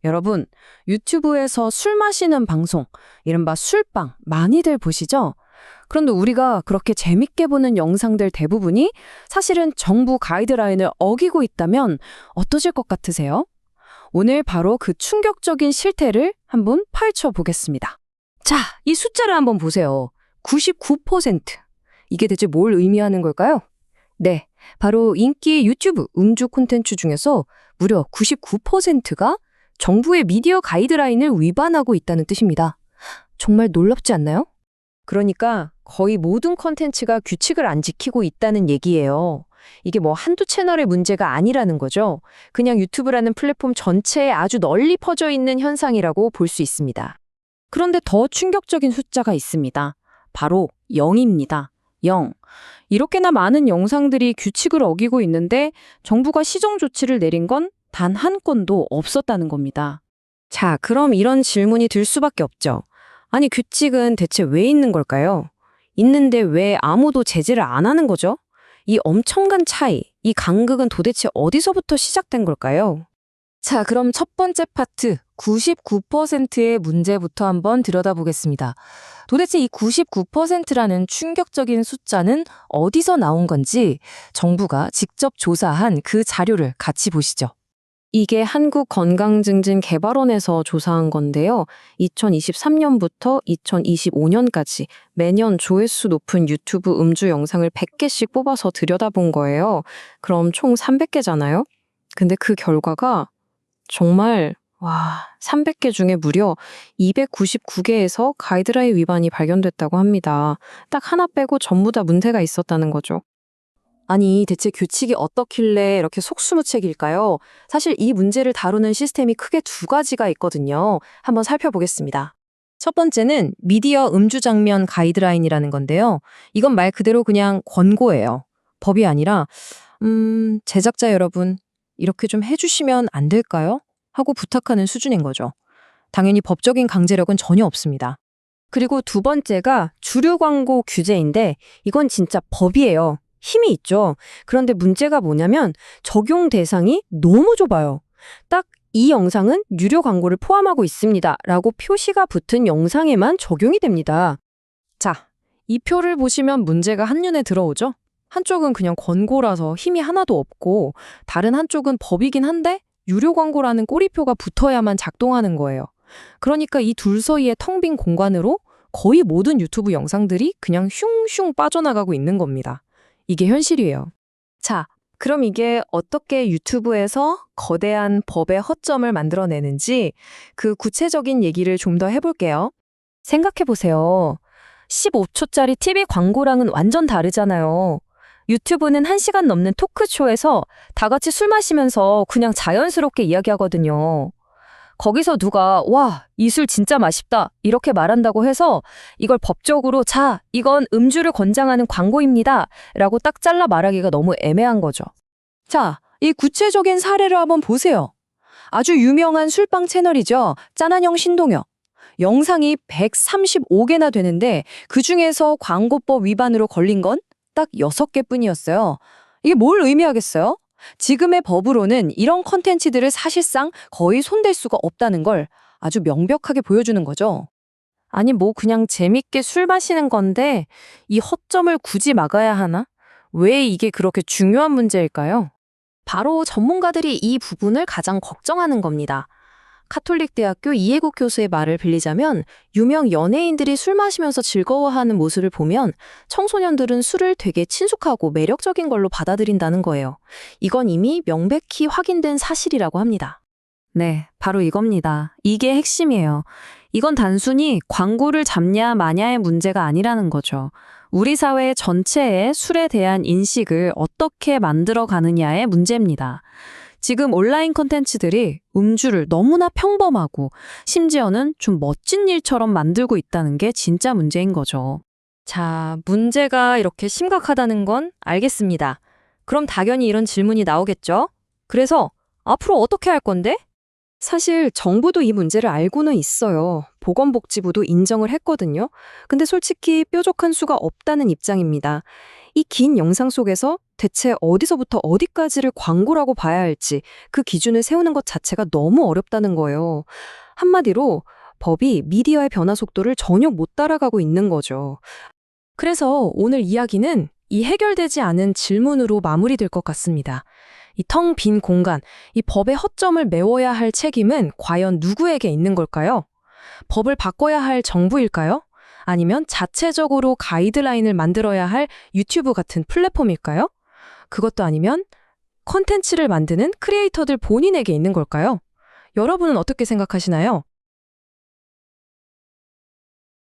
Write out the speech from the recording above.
여러분, 유튜브에서 술 마시는 방송, 이른바 술방, 많이들 보시죠? 그런데 우리가 그렇게 재밌게 보는 영상들 대부분이 사실은 정부 가이드라인을 어기고 있다면 어떠실 것 같으세요? 오늘 바로 그 충격적인 실태를 한번 파헤쳐 보겠습니다. 자, 이 숫자를 한번 보세요. 99%. 이게 대체 뭘 의미하는 걸까요? 네, 바로 인기 유튜브 음주 콘텐츠 중에서 무려 99%가 정부의 미디어 가이드라인을 위반하고 있다는 뜻입니다. 정말 놀랍지 않나요? 그러니까 거의 모든 콘텐츠가 규칙을 안 지키고 있다는 얘기예요. 이게 뭐 한두 채널의 문제가 아니라는 거죠. 그냥 유튜브라는 플랫폼 전체에 아주 널리 퍼져 있는 현상이라고 볼 수 있습니다. 그런데 더 충격적인 숫자가 있습니다. 바로 0입니다. 0. 이렇게나 많은 영상들이 규칙을 어기고 있는데 정부가 시정 조치를 내린 건 단 한 건도 없었다는 겁니다. 자, 그럼 이런 질문이 들 수밖에 없죠. 아니, 규칙은 대체 왜 있는 걸까요? 있는데 왜 아무도 제재를 안 하는 거죠? 이 엄청난 차이, 이 간극은 도대체 어디서부터 시작된 걸까요? 자, 그럼 첫 번째 파트, 99%의 문제부터 한번 들여다보겠습니다. 도대체 이 99%라는 충격적인 숫자는 어디서 나온 건지 정부가 직접 조사한 그 자료를 같이 보시죠. 이게 한국건강증진개발원에서 조사한 건데요. 2023년부터 2025년까지 매년 조회수 높은 유튜브 음주 영상을 100개씩 뽑아서 들여다본 거예요. 그럼 총 300개잖아요? 근데 그 결과가 정말 300개 중에 무려 299개에서 가이드라인 위반이 발견됐다고 합니다. 딱 하나 빼고 전부 다 문제가 있었다는 거죠. 아니, 대체 규칙이 어떻길래 이렇게 속수무책일까요? 사실 이 문제를 다루는 시스템이 크게 두 가지가 있거든요. 한번 살펴보겠습니다. 첫 번째는 미디어 음주 장면 가이드라인이라는 건데요. 이건 말 그대로 그냥 권고예요. 법이 아니라 제작자 여러분, 이렇게 좀 해주시면 안 될까요? 하고 부탁하는 수준인 거죠. 당연히 법적인 강제력은 전혀 없습니다. 그리고 두 번째가 주류 광고 규제인데 이건 진짜 법이에요. 힘이 있죠. 그런데 문제가 뭐냐면 적용 대상이 너무 좁아요. 딱 이 영상은 유료 광고를 포함하고 있습니다. 라고 표시가 붙은 영상에만 적용이 됩니다. 자, 이 표를 보시면 문제가 한눈에 들어오죠? 한쪽은 그냥 권고라서 힘이 하나도 없고 다른 한쪽은 법이긴 한데 유료 광고라는 꼬리표가 붙어야만 작동하는 거예요. 그러니까 이 둘 사이의 텅 빈 공간으로 거의 모든 유튜브 영상들이 그냥 슝슝 빠져나가고 있는 겁니다. 이게 현실이에요. 자, 그럼 이게 어떻게 유튜브에서 거대한 법의 허점을 만들어내는지 그 구체적인 얘기를 좀 더 해볼게요. 생각해보세요. 15초짜리 TV 광고랑은 완전 다르잖아요. 유튜브는 1시간 넘는 토크쇼에서 다 같이 술 마시면서 그냥 자연스럽게 이야기하거든요. 거기서 누가 와, 이 술 진짜 맛있다 이렇게 말한다고 해서 이걸 법적으로 자, 이건 음주를 권장하는 광고입니다 라고 딱 잘라 말하기가 너무 애매한 거죠. 자, 이 구체적인 사례를 한번 보세요. 아주 유명한 술빵 채널이죠. 짠한형 신동엽. 영상이 135개나 되는데 그중에서 광고법 위반으로 걸린 건 딱 6개 뿐이었어요. 이게 뭘 의미하겠어요? 지금의 법으로는 이런 컨텐츠들을 사실상 거의 손댈 수가 없다는 걸 아주 명백하게 보여주는 거죠. 아니, 뭐 그냥 재밌게 술 마시는 건데 이 허점을 굳이 막아야 하나? 왜 이게 그렇게 중요한 문제일까요? 바로 전문가들이 이 부분을 가장 걱정하는 겁니다. 카톨릭대학교 이해국 교수의 말을 빌리자면 유명 연예인들이 술 마시면서 즐거워하는 모습을 보면 청소년들은 술을 되게 친숙하고 매력적인 걸로 받아들인다는 거예요. 이건 이미 명백히 확인된 사실이라고 합니다. 네, 바로 이겁니다. 이게 핵심이에요. 이건 단순히 광고를 잡냐 마냐의 문제가 아니라는 거죠. 우리 사회 전체의 술에 대한 인식을 어떻게 만들어 가느냐의 문제입니다. 지금 온라인 콘텐츠들이 음주를 너무나 평범하고 심지어는 좀 멋진 일처럼 만들고 있다는 게 진짜 문제인 거죠. 자, 문제가 이렇게 심각하다는 건 알겠습니다. 그럼 당연히 이런 질문이 나오겠죠? 그래서 앞으로 어떻게 할 건데? 사실 정부도 이 문제를 알고는 있어요. 보건복지부도 인정을 했거든요. 근데 솔직히 뾰족한 수가 없다는 입장입니다. 이 긴 영상 속에서 대체 어디서부터 어디까지를 광고라고 봐야 할지 그 기준을 세우는 것 자체가 너무 어렵다는 거예요. 한마디로 법이 미디어의 변화 속도를 전혀 못 따라가고 있는 거죠. 그래서 오늘 이야기는 이 해결되지 않은 질문으로 마무리될 것 같습니다. 이 텅 빈 공간, 이 법의 허점을 메워야 할 책임은 과연 누구에게 있는 걸까요? 법을 바꿔야 할 정부일까요? 아니면 자체적으로 가이드라인을 만들어야 할 유튜브 같은 플랫폼일까요? 그것도 아니면 콘텐츠를 만드는 크리에이터들 본인에게 있는 걸까요? 여러분은 어떻게 생각하시나요?